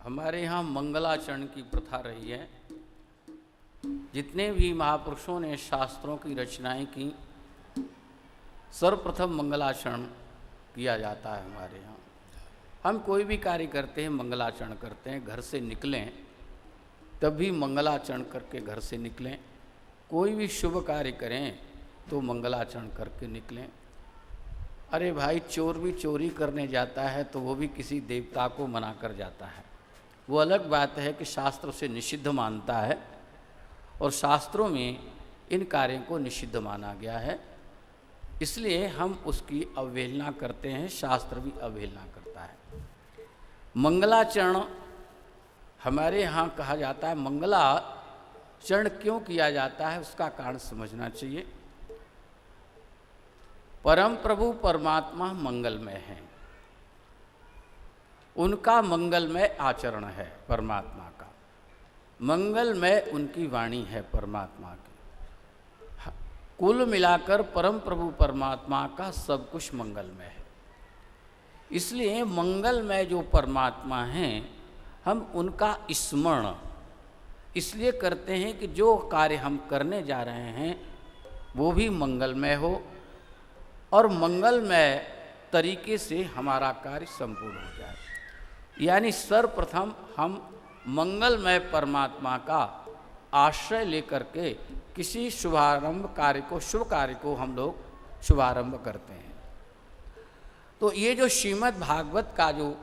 हमारे यहाँ मंगलाचरण की प्रथा रही है। जितने भी महापुरुषों ने शास्त्रों की रचनाएं की, सर्वप्रथम मंगलाचरण किया जाता है हमारे यहाँ। हम कोई भी कार्य करते हैं मंगलाचरण करते हैं। घर से निकलें तब भी मंगलाचरण करके घर से निकलें। कोई भी शुभ कार्य करें तो मंगलाचरण करके निकलें। अरे भाई, चोर भी चोरी करने जाता है तो वो भी किसी देवता को मना कर जाता है। वो अलग बात है कि शास्त्र से निषिद्ध मानता है और शास्त्रों में इन कार्यों को निषिद्ध माना गया है, इसलिए हम उसकी अवहेलना करते हैं, शास्त्र भी अवहेलना करता है। मंगलाचरण हमारे यहाँ कहा जाता है। मंगलाचरण क्यों किया जाता है उसका कारण समझना चाहिए। परम प्रभु परमात्मा मंगलमय हैं, उनका मंगलमय आचरण है। परमात्मा का मंगलमय उनकी वाणी है। परमात्मा की कुल मिलाकर परम प्रभु परमात्मा का सब कुछ मंगलमय है। इसलिए मंगलमय जो परमात्मा हैं, हम उनका स्मरण इसलिए करते हैं कि जो कार्य हम करने जा रहे हैं वो भी मंगलमय हो और मंगलमय तरीके से हमारा कार्य संपूर्ण हो जाए। यानी सर्वप्रथम हम मंगलमय परमात्मा का आश्रय लेकर के किसी शुभ कार्य को हम लोग शुभारंभ करते हैं। तो ये जो श्रीमद् भागवत का जो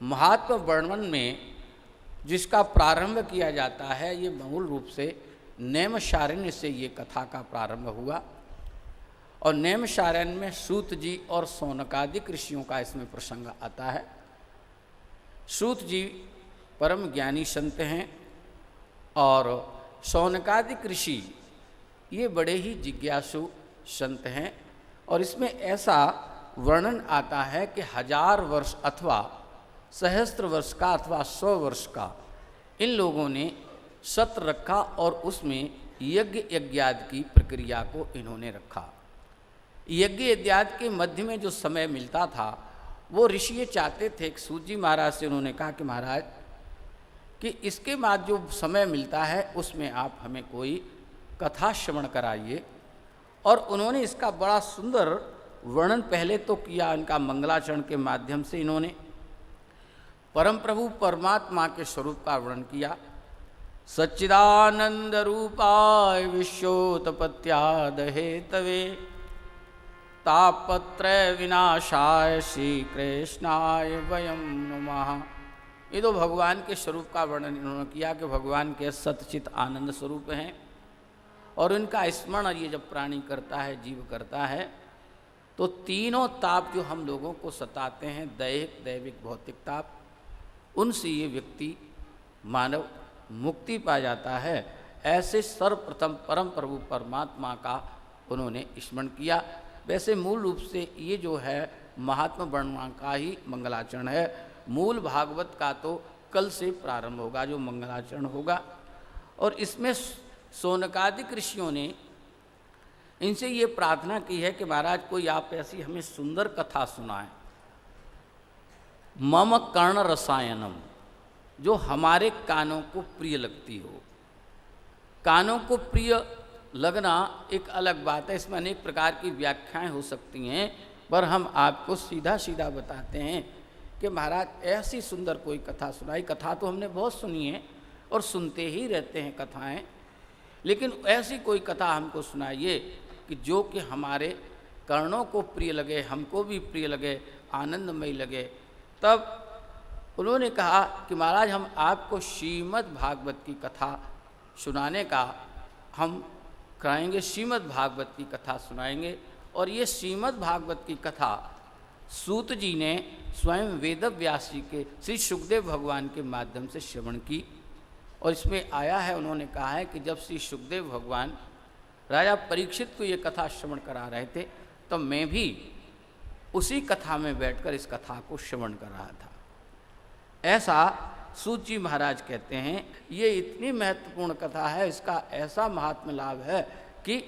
महात्म वर्णन में जिसका प्रारंभ किया जाता है, ये मूल रूप से नैमिषारण्य से ये कथा का प्रारंभ हुआ। और नैमिषारण्य में सूत जी और शौनकादिक ऋषियों का इसमें प्रसंग आता है। सूत जी परम ज्ञानी संत हैं और शौनकादिक ऋषि ये बड़े ही जिज्ञासु संत हैं। और इसमें ऐसा वर्णन आता है कि 1000 वर्ष अथवा सहस्त्र वर्ष का अथवा 100 वर्ष का इन लोगों ने सत्र रखा और उसमें यज्ञ यज्ञादि की प्रक्रिया को इन्होंने रखा। यज्ञ यज्ञादि के मध्य में जो समय मिलता था वो ऋषि ये चाहते थे कि सूत जी महाराज से उन्होंने कहा कि महाराज कि इसके बाद जो समय मिलता है उसमें आप हमें कोई कथा श्रवण कराइए। और उन्होंने इसका बड़ा सुंदर वर्णन पहले तो किया, इनका मंगलाचरण के माध्यम से इन्होंने परम प्रभु परमात्मा के स्वरूप का वर्णन किया। सच्चिदानंद रूपाय विश्वोत्पत्त्याद हेतवे तापत्रय विनाशाय श्री कृष्णाय वयम नमः। ये तो भगवान के स्वरूप का वर्णन इन्होंने किया कि भगवान के सतचित आनंद स्वरूप हैं और उनका स्मरण ये जब प्राणी करता है, जीव करता है, तो तीनों ताप जो हम लोगों को सताते हैं, दैहिक दैविक भौतिक ताप, उनसे ये व्यक्ति मानव मुक्ति पा जाता है। ऐसे सर्वप्रथम परम प्रभु परमात्मा का उन्होंने स्मरण किया। वैसे मूल रूप से ये जो है महात्मा वर्णन का ही मंगलाचरण है। मूल भागवत का तो कल से प्रारंभ होगा जो मंगलाचरण होगा। और इसमें शौनकादिक ऋषियों ने इनसे ये प्रार्थना की है कि महाराज कोई आप ऐसी हमें सुंदर कथा सुनाएं, मम कर्ण रसायनम, जो हमारे कानों को प्रिय लगती हो। कानों को प्रिय लगना एक अलग बात है, इसमें अनेक प्रकार की व्याख्याएं हो सकती हैं, पर हम आपको सीधा सीधा बताते हैं कि महाराज ऐसी सुंदर कोई कथा सुनाई। कथा तो हमने बहुत सुनी है और सुनते ही रहते हैं कथाएं, लेकिन ऐसी कोई कथा हमको सुनाइए कि जो कि हमारे कर्णों को प्रिय लगे, हमको भी प्रिय लगे, आनंदमय लगे। तब उन्होंने कहा कि महाराज हम आपको श्रीमद् भागवत की कथा सुनाने का हम कराएंगे, श्रीमद् भागवत की कथा सुनाएंगे। और ये श्रीमद् भागवत की कथा सूत जी ने स्वयं वेदव्यास जी के श्री सुखदेव भगवान के माध्यम से श्रवण की। और इसमें आया है, उन्होंने कहा है कि जब श्री सुखदेव भगवान राजा परीक्षित को ये कथा श्रवण करा रहे थे तब मैं भी उसी कथा में बैठकर इस कथा को श्रवण कर रहा था। ऐसा सूत जी महाराज कहते हैं। ये इतनी महत्वपूर्ण कथा है, इसका ऐसा महात्म लाभ है कि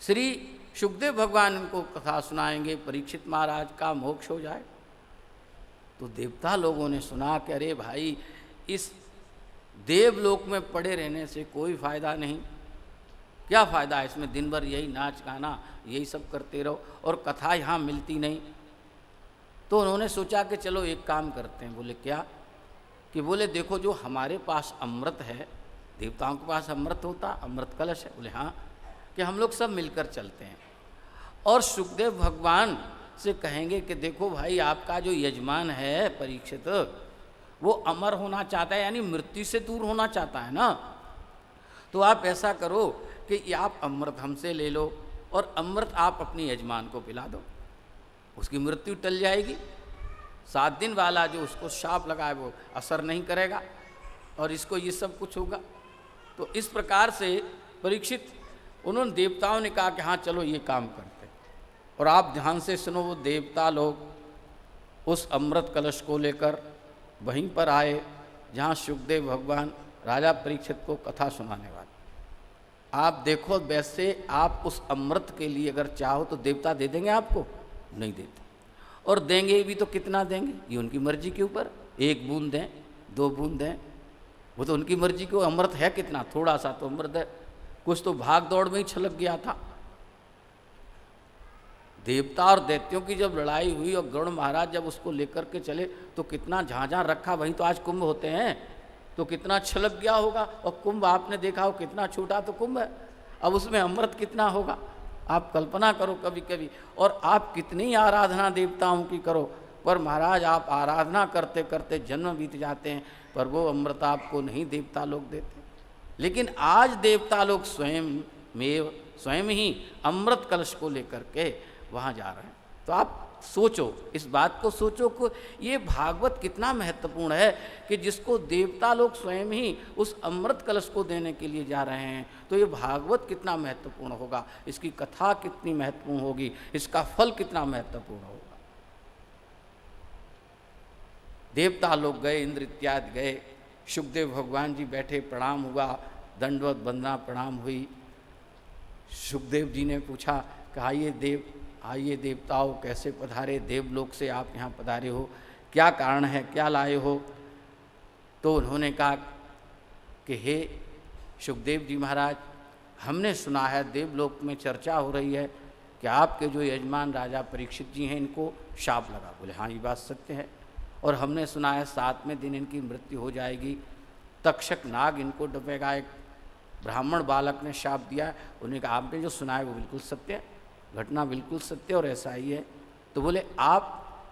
श्री सुखदेव भगवान उनको कथा सुनाएंगे, परीक्षित महाराज का मोक्ष हो जाए। तो देवता लोगों ने सुना कि अरे भाई, इस देवलोक में पड़े रहने से कोई फायदा नहीं, क्या फ़ायदा है इसमें, दिन भर यही नाच गाना यही सब करते रहो और कथा यहाँ मिलती नहीं। तो उन्होंने सोचा कि चलो एक काम करते हैं। बोले क्या? कि बोले देखो, जो हमारे पास अमृत है, देवताओं के पास अमृत होता, अमृत कलश है। बोले हाँ, कि हम लोग सब मिलकर चलते हैं और सुखदेव भगवान से कहेंगे कि देखो भाई, आपका जो यजमान है परीक्षित, वो अमर होना चाहता है, यानी मृत्यु से दूर होना चाहता है ना। तो आप ऐसा करो कि आप अमृत हमसे ले लो और अमृत आप अपने यजमान को पिला दो, उसकी मृत्यु टल जाएगी। 7 दिन वाला जो उसको शाप लगा है वो असर नहीं करेगा और इसको ये सब कुछ होगा। तो इस प्रकार से परीक्षित, उन्होंने देवताओं ने कहा कि हाँ चलो ये काम करते हैं। और आप ध्यान से सुनो, वो देवता लोग उस अमृत कलश को लेकर वहीं पर आए जहाँ सुखदेव भगवान राजा परीक्षित को कथा सुनाने वाले। आप देखो, वैसे आप उस अमृत के लिए अगर चाहो तो देवता दे देंगे आपको? नहीं देते, और देंगे भी तो कितना देंगे, ये उनकी मर्जी के ऊपर। 1 बूंद दें, 2 बूंद दें, वो तो उनकी मर्जी को। अमृत है कितना, थोड़ा सा तो अमृत है, कुछ तो भाग दौड़ में ही छलक गया था। देवता और दैत्यों की जब लड़ाई हुई और गरुड़ महाराज जब उसको लेकर के चले तो कितना जहाँ जहाँ रखा वहीं तो आज कुंभ होते हैं, तो कितना छलक गया होगा। और कुंभ आपने देखा हो कितना छोटा तो कुंभ है, अब उसमें अमृत कितना होगा, आप कल्पना करो कभी कभी। और आप कितनी आराधना देवताओं की करो, पर महाराज आप आराधना करते करते जन्म बीत जाते हैं, पर वो अमृत आपको नहीं देवता लोग देते। लेकिन आज देवता लोग स्वयं ही अमृत कलश को लेकर के वहाँ जा रहे हैं। तो आप सोचो, इस बात को सोचो कि ये भागवत कितना महत्वपूर्ण है कि जिसको देवता लोग स्वयं ही उस अमृत कलश को देने के लिए जा रहे हैं, तो ये भागवत कितना महत्वपूर्ण होगा, इसकी कथा कितनी महत्वपूर्ण होगी, इसका फल कितना महत्वपूर्ण होगा। देवता लोग गए, इंद्र इत्यादि गए, सुखदेव भगवान जी बैठे, प्रणाम हुआ, दंडवत वंदना प्रणाम हुई। सुखदेव जी ने पूछा कि आइए देवताओं, कैसे पधारे, देवलोक से आप यहाँ पधारे हो, क्या कारण है, क्या लाए हो? तो उन्होंने कहा कि हे सुखदेव जी महाराज, हमने सुना है देवलोक में चर्चा हो रही है कि आपके जो यजमान राजा परीक्षित जी हैं, इनको शाप लगा। बोले हाँ, ये बात सत्य है, और हमने सुना है 7वें दिन इनकी मृत्यु हो जाएगी, तक्षक नाग इनको डपेगा। एक ब्राह्मण बालक ने शाप दिया। उन्होंने कहा आपने जो सुना है वो बिल्कुल सत्य है, घटना बिल्कुल सत्य और ऐसा ही है। तो बोले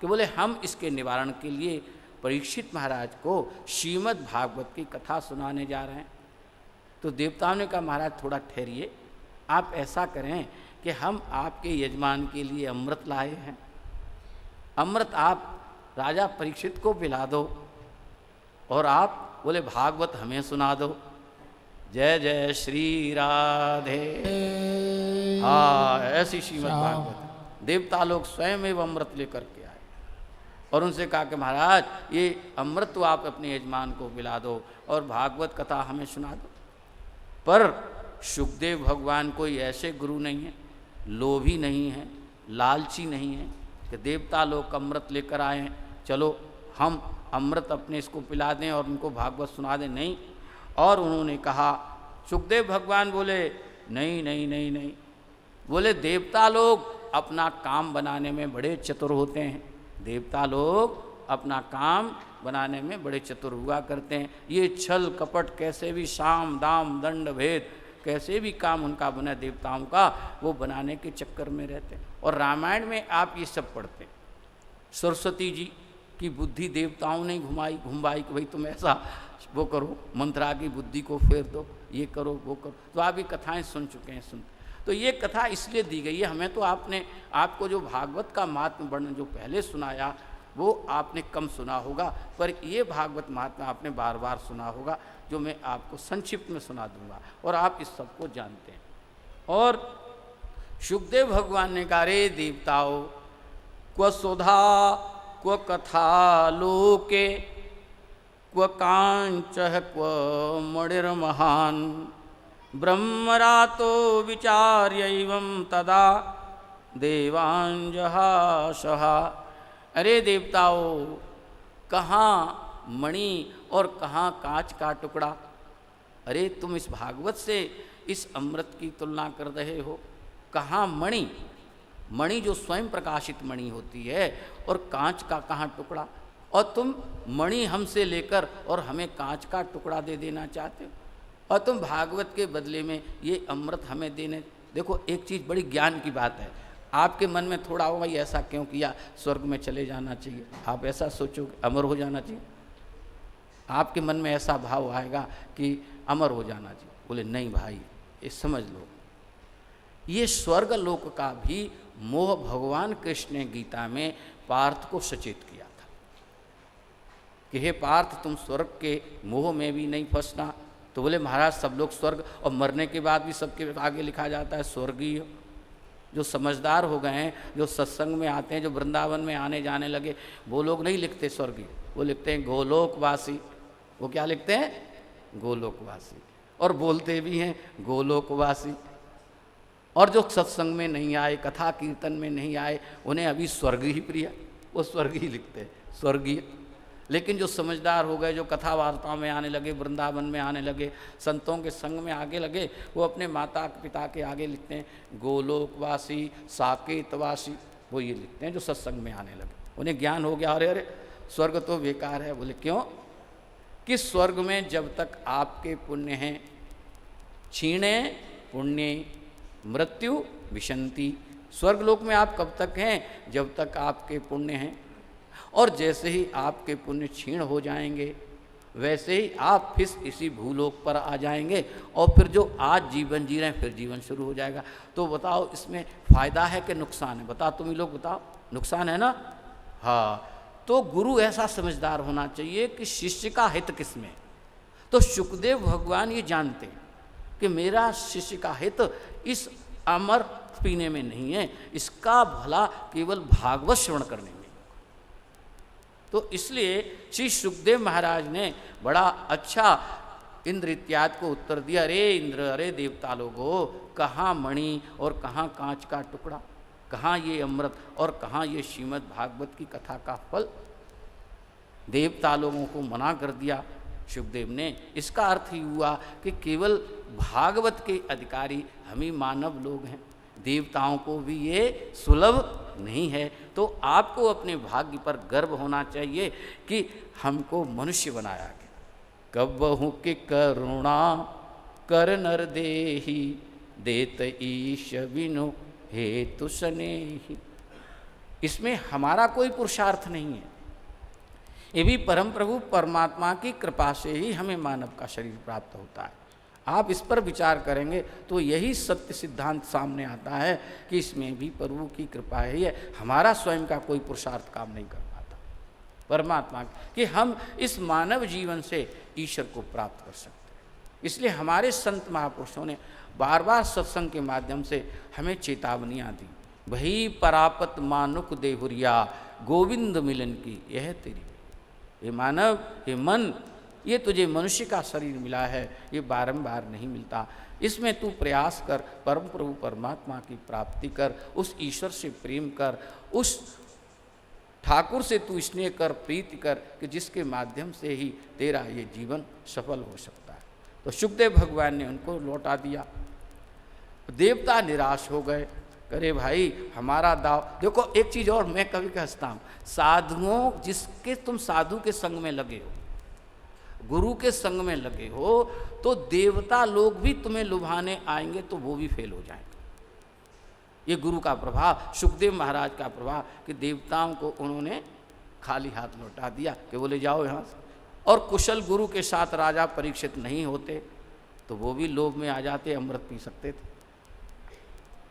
बोले हम इसके निवारण के लिए परीक्षित महाराज को श्रीमद् भागवत की कथा सुनाने जा रहे हैं। तो देवताओं ने कहा महाराज थोड़ा ठहरिए, आप ऐसा करें कि हम आपके यजमान के लिए अमृत लाए हैं, अमृत आप राजा परीक्षित को पिला दो और आप बोले भागवत हमें सुना दो। जय जय श्री राधे। हाँ, ऐसी श्रीमद् भागवत। देवता लोग स्वयं एवं अमृत लेकर के आए और उनसे कहा कि महाराज ये अमृत तो आप अपने यजमान को पिला दो और भागवत कथा हमें सुना दो। पर सुखदेव भगवान कोई ऐसे गुरु नहीं है, लोभी नहीं है, लालची नहीं है कि देवता लोग अमृत लेकर आए हैं, चलो हम अमृत अपने इसको पिला दें और उनको भागवत सुना दें। नहीं। और उन्होंने कहा, सुखदेव भगवान बोले नहीं नहीं नहीं नहीं, बोले देवता लोग अपना काम बनाने में बड़े चतुर होते हैं, देवता लोग अपना काम बनाने में बड़े चतुर हुआ करते हैं। ये छल कपट कैसे भी, साम दाम दंड भेद कैसे भी काम उनका बना देवताओं का, वो बनाने के चक्कर में रहते हैं। और रामायण में आप ये सब पढ़ते हैं, सरस्वती जी की बुद्धि देवताओं ने घुमाई कि भाई तुम ऐसा वो करो, मंत्रा की बुद्धि को फेर दो, ये करो वो करो। तो आप ये कथाएं सुन चुके हैं। तो ये कथा इसलिए दी गई है हमें, तो आपको जो भागवत का महात्म्य वर्णन जो पहले सुनाया वो आपने कम सुना होगा, पर ये भागवत महात्म्य आपने बार बार सुना होगा, जो मैं आपको संक्षिप्त में सुना दूंगा और आप इस सबको जानते हैं। और सुखदेव भगवान ने कहा, रे देवताओं, क्व सुधा क्व कथा लोके क्व कांच क्व मणिर्महान ब्रह्मरातो विचार्यैवं तदा देवांजहासहा। अरे देवताओं, कहाँ मणि और कहाँ कांच का टुकड़ा। अरे तुम इस भागवत से इस अमृत की तुलना कर रहे हो। कहाँ मणि, मणि जो स्वयं प्रकाशित मणि होती है, और कांच का कहाँ टुकड़ा। और तुम मणि हमसे लेकर और हमें कांच का टुकड़ा दे देना चाहते हो, और तुम भागवत के बदले में ये अमृत हमें देने। देखो एक चीज़ बड़ी ज्ञान की बात है, आपके मन में थोड़ा होगा ये ऐसा क्यों किया, स्वर्ग में चले जाना चाहिए, आप ऐसा सोचोगे अमर हो जाना चाहिए, आपके मन में ऐसा भाव आएगा कि अमर हो जाना चाहिए। बोले नहीं भाई, ये समझ लो, ये स्वर्ग लोक का भी मोह भगवान कृष्ण ने गीता में पार्थ को सचेत किया था कि हे पार्थ तुम स्वर्ग के मोह में भी नहीं फंसना। तो बोले महाराज सब लोग स्वर्ग, और मरने के बाद भी सबके आगे लिखा जाता है स्वर्गीय। जो समझदार हो गए हैं, जो सत्संग में आते हैं, जो वृंदावन में आने जाने लगे, वो लोग नहीं लिखते स्वर्गीय, वो लिखते हैं गोलोकवासी। वो क्या लिखते हैं? गोलोकवासी। और बोलते भी हैं गोलोकवासी। और जो सत्संग में नहीं आए, कथा कीर्तन में नहीं आए, उन्हें अभी स्वर्ग ही प्रिय, वो स्वर्ग ही लिखते हैं, स्वर्गीय। लेकिन जो समझदार हो गए, जो कथा वार्ताओं में आने लगे, वृंदावन में आने लगे, संतों के संग में आगे लगे, वो अपने माता पिता के आगे लिखते हैं गोलोकवासी, साकेतवासी, वो ये लिखते हैं जो सत्संग में आने लगे। उन्हें ज्ञान हो गया, अरे अरे स्वर्ग तो बेकार है। बोले क्यों? कि स्वर्ग में जब तक आपके पुण्य हैं, क्षीणे पुण्य मृत्यु विशंति। स्वर्गलोक में आप कब तक हैं? जब तक आपके पुण्य हैं। और जैसे ही आपके पुण्य क्षीण हो जाएंगे, वैसे ही आप फिर इसी भूलोक पर आ जाएंगे, और फिर जो आज जीवन जी रहे हैं फिर जीवन शुरू हो जाएगा। तो बताओ इसमें फ़ायदा है कि नुकसान है? बताओ तुम ही लोग बताओ, नुकसान है ना? हाँ, तो गुरु ऐसा समझदार होना चाहिए कि शिष्य का हित किसमें। तो शुकदेव भगवान ये जानते हैं कि मेरा शिष्य का हित इस अमर पीने में नहीं है, इसका भला केवल भागवत श्रवण करने में। तो इसलिए श्री सुखदेव महाराज ने बड़ा अच्छा इंद्र इत्यादि को उत्तर दिया। अरे इंद्र, अरे देवता लोगों, कहाँ मणि और कहाँ कांच का टुकड़ा, कहाँ ये अमृत और कहाँ ये श्रीमद् भागवत की कथा का फल। देवता लोगों को मना कर दिया सुखदेव ने। इसका अर्थ ही हुआ कि केवल भागवत के अधिकारी हम ही मानव लोग हैं, देवताओं को भी ये सुलभ नहीं है। तो आपको अपने भाग्य पर गर्व होना चाहिए कि हमको मनुष्य बनाया गया। कबहु कि करुणा कर नर देहि, देत ईश बिनु हेतु स्नेहि। इसमें हमारा कोई पुरुषार्थ नहीं है, ये भी परम प्रभु परमात्मा की कृपा से ही हमें मानव का शरीर प्राप्त होता है। आप इस पर विचार करेंगे तो यही सत्य सिद्धांत सामने आता है कि इसमें भी प्रभु की कृपा ही है, हमारा स्वयं का कोई पुरुषार्थ काम नहीं कर पाता परमात्मा कि हम इस मानव जीवन से ईश्वर को प्राप्त कर सकते हैं। इसलिए हमारे संत महापुरुषों ने बार बार सत्संग के माध्यम से हमें चेतावनियाँ दी। वही परापत मानुक देहुरिया, गोविंद मिलन की यह तेरी। ये मानव, ये मन, ये तुझे मनुष्य का शरीर मिला है, ये बारंबार नहीं मिलता। इसमें तू प्रयास कर, परम प्रभु परमात्मा की प्राप्ति कर, उस ईश्वर से प्रेम कर, उस ठाकुर से तू स्नेह कर, प्रीति कर कि जिसके माध्यम से ही तेरा ये जीवन सफल हो सकता है। तो सुखदेव भगवान ने उनको लौटा दिया। देवता निराश हो गए, अरे भाई हमारा दाव। देखो एक चीज़ और मैं कभी कहता हूँ, साधुओं, जिसके तुम साधु के संग में लगे हो, गुरु के संग में लगे हो, तो देवता लोग भी तुम्हें लुभाने आएंगे तो वो भी फेल हो जाएंगे। ये गुरु का प्रभाव, सुखदेव महाराज का प्रभाव कि देवताओं को उन्होंने खाली हाथ लौटा दिया कि बोले जाओ यहाँ से। और कुशल गुरु के साथ राजा परीक्षित नहीं होते तो वो भी लोभ में आ जाते, अमृत पी सकते थे,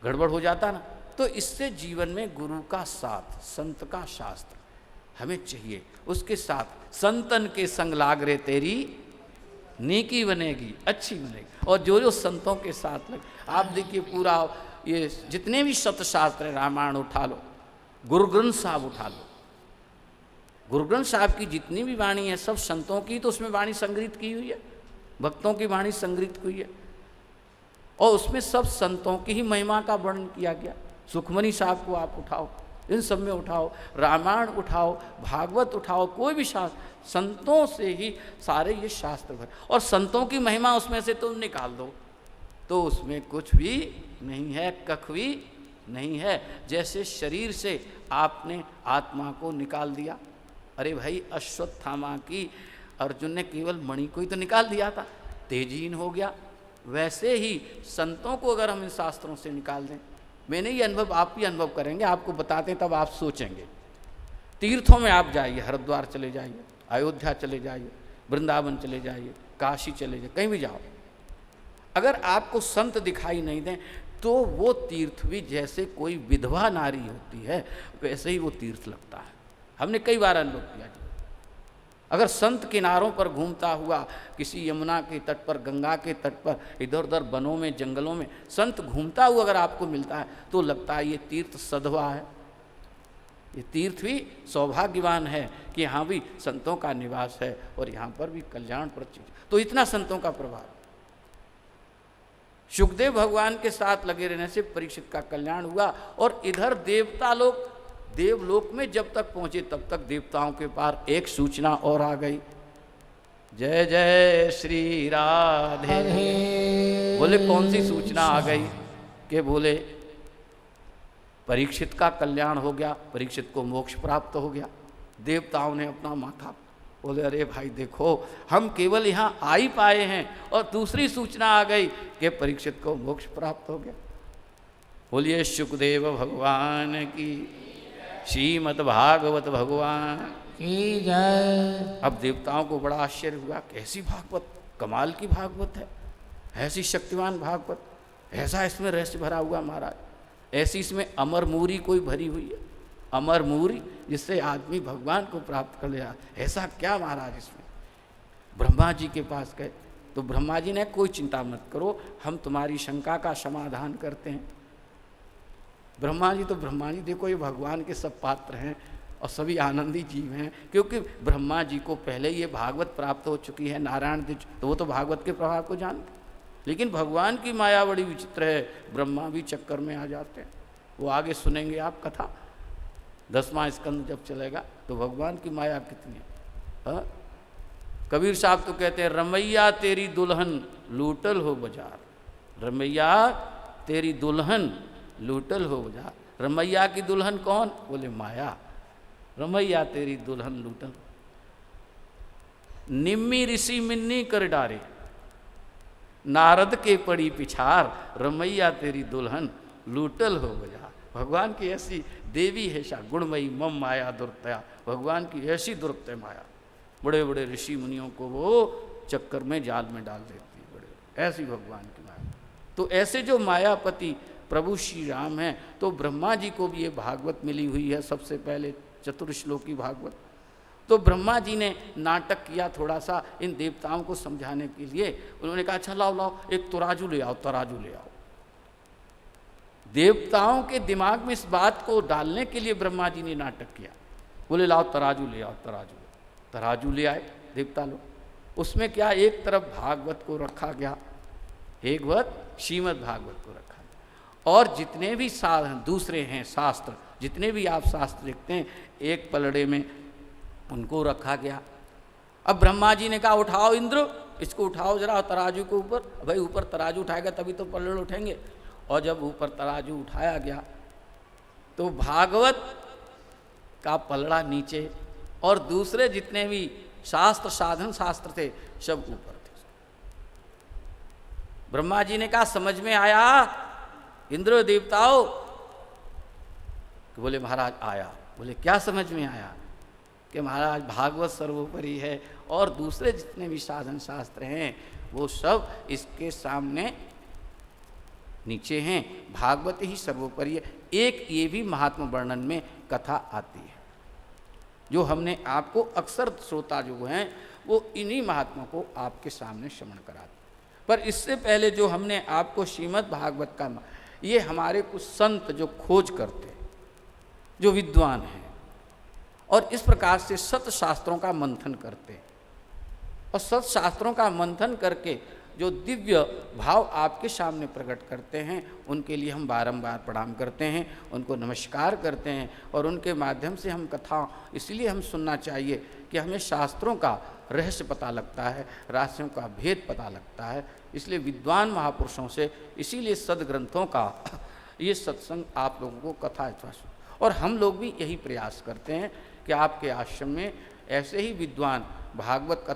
गड़बड़ हो जाता ना। तो इससे जीवन में गुरु का साथ, संत का शास्त्र हमें चाहिए, उसके साथ संतन के संग लाग रे तेरी नेकी बनेगी, अच्छी बनेगी। और जो जो संतों के साथ लगे, आप देखिए पूरा ये जितने भी सतशास्त्र रामायण उठा लो, गुरु ग्रंथ साहब उठा लो, गुरु ग्रंथ साहब की जितनी भी वाणी है सब संतों की, तो उसमें वाणी संग्रहित की हुई है, भक्तों की वाणी संग्रहित की हुई है, और उसमें सब संतों की ही महिमा का वर्णन किया गया। सुखमनी साहब को आप उठाओ, इन सब में उठाओ, रामायण उठाओ, भागवत उठाओ, कोई भी शास्त्र, संतों से ही सारे ये शास्त्र भर, और संतों की महिमा उसमें से तुम निकाल दो तो उसमें कुछ भी नहीं है, कख भी नहीं है। जैसे शरीर से आपने आत्मा को निकाल दिया, अरे भाई अश्वत्थामा की अर्जुन ने केवल मणि को ही तो निकाल दिया था, तेजहीन हो गया। वैसे ही संतों को अगर हम इन शास्त्रों से निकाल दें, मैंने ये अनुभव, आप भी अनुभव करेंगे, आपको बताते हैं तब आप सोचेंगे। तीर्थों में आप जाइए, हरिद्वार चले जाइए, अयोध्या चले जाइए, वृंदावन चले जाइए, काशी चले जाइए, कहीं भी जाओ, अगर आपको संत दिखाई नहीं दें तो वो तीर्थ भी जैसे कोई विधवा नारी होती है वैसे ही वो तीर्थ लगता है। हमने कई बार अनुभव किया जी। अगर संत किनारों पर घूमता हुआ किसी यमुना के तट पर, गंगा के तट पर, इधर उधर वनों में, जंगलों में संत घूमता हुआ अगर आपको मिलता है तो लगता है ये तीर्थ सधवा है, ये तीर्थ भी सौभाग्यवान है कि यहाँ भी संतों का निवास है और यहाँ पर भी कल्याण प्रचुर। तो इतना संतों का प्रभाव। सुखदेव भगवान के साथ लगे रहने से परीक्षित का कल्याण हुआ, और इधर देवता लोग, देवलोक में जब तक पहुंचे तब तक देवताओं के पार एक सूचना और आ गई, जय जय श्री राधे। बोले कौन सी सूचना आ गई? कि बोले परीक्षित का कल्याण हो गया, परीक्षित को मोक्ष प्राप्त हो गया। देवताओं ने अपना माथा, बोले अरे भाई देखो, हम केवल यहाँ आ ही पाए हैं और दूसरी सूचना आ गई कि परीक्षित को मोक्ष प्राप्त हो गया। बोलिए सुखदेव भगवान की, श्रीमद् भागवत भगवान की जय। अब देवताओं को बड़ा आश्चर्य हुआ, कैसी भागवत, कमाल की भागवत है, ऐसी शक्तिवान भागवत, ऐसा इसमें रहस्य भरा हुआ महाराज, ऐसी इसमें अमर मूरी कोई भरी हुई है, अमर मूरी जिससे आदमी भगवान को प्राप्त कर लिया, ऐसा क्या महाराज इसमें। ब्रह्मा जी के पास गए तो ब्रह्मा जी ने कोई चिंता मत करो, हम तुम्हारी शंका का समाधान करते हैं। ब्रह्मा जी तो ब्रह्मा जी, देखो ये भगवान के सब पात्र हैं और सभी आनंदी जीव हैं, क्योंकि ब्रह्मा जी को पहले ये भागवत प्राप्त हो चुकी है, नारायण जी, तो वो तो भागवत के प्रभाव को जानते। लेकिन भगवान की माया बड़ी विचित्र है, ब्रह्मा भी चक्कर में आ जाते हैं। वो आगे सुनेंगे आप कथा, 10वां स्कंद जब चलेगा तो भगवान की माया कितनी है। कबीर साहब तो कहते हैं, रमैया तेरी दुल्हन लूटल हो बाजार, रमैया तेरी दुल्हन लूटल हो बाजार। रमैया की दुल्हन कौन? बोले माया, रमैया तेरी दुल्हन लूटल। निम्मी ऋषि मिन्नी कर डारे, नारद के पड़ी पिछार, रमैया तेरी दुल्हन लूटल हो बाजार। भगवान की ऐसी देवी है सा गुणमयी मम माया दुर्तया, भगवान की ऐसी दुर्तय माया, बड़े बड़े ऋषि मुनियों को वो चक्कर में, जाल में डाल देती है, बड़े ऐसी भगवान की माया। तो ऐसे जो मायापति प्रभु श्री राम हैं, तो ब्रह्मा जी को भी ये भागवत मिली हुई है, सबसे पहले चतुर्श्लोकी भागवत। तो ब्रह्मा जी ने नाटक किया थोड़ा सा इन देवताओं को समझाने के लिए। उन्होंने कहा अच्छा लाओ लाओ एक तराजू ले आओ, तराजू ले आओ। देवताओं के दिमाग में इस बात को डालने के लिए ब्रह्मा जी ने नाटक किया। बोले लाओ तराजू ले आओ, तराजू। तराजू ले आए देवता लोग। उसमें क्या, एक तरफ भागवत को रखा गया, एक वक्त श्रीमद् भागवत को रखा गया, और जितने भी दूसरे हैं शास्त्र, जितने भी आप शास्त्र देखते हैं, एक पलड़े में उनको रखा गया। अब ब्रह्मा जी ने कहा उठाओ इंद्र, इसको उठाओ जरा तराजू को ऊपर। भाई ऊपर तराजू उठाएगा तभी तो पलड़े उठेंगे। और जब ऊपर तराजू उठाया गया तो भागवत का पलड़ा नीचे, और दूसरे जितने भी शास्त्र, साधन शास्त्र थे, सब ऊपर थे। ब्रह्मा जी ने कहा समझ में आया इंद्र देवताओं? तो बोले महाराज आया। बोले क्या समझ में आया? कि महाराज भागवत सर्वोपरि है और दूसरे जितने भी साधन शास्त्र हैं वो सब इसके सामने नीचे हैं, भागवत ही सर्वोपरि है। एक ये भी महात्मा वर्णन में कथा आती है जो हमने आपको अक्सर श्रोता जो हैं वो इन्हीं महात्मा को आपके सामने श्रवण कराते। पर इससे पहले जो हमने आपको श्रीमद् भागवत का, ये हमारे कुछ संत जो खोज करते, जो विद्वान हैं और इस प्रकार से सत शास्त्रों का मंथन करते, और सत शास्त्रों का मंथन करके जो दिव्य भाव आपके सामने प्रकट करते हैं उनके लिए हम बारंबार प्रणाम करते हैं, उनको नमस्कार करते हैं। और उनके माध्यम से हम कथा इसलिए हम सुनना चाहिए कि हमें शास्त्रों का रहस्य पता लगता है, रहस्यों का भेद पता लगता है। इसलिए विद्वान महापुरुषों से इसीलिए सदग्रंथों का ये सत्संग आप लोगों को कथा अथवा, और हम लोग भी यही प्रयास करते हैं कि आपके आश्रम में ऐसे ही विद्वान भागवत कथा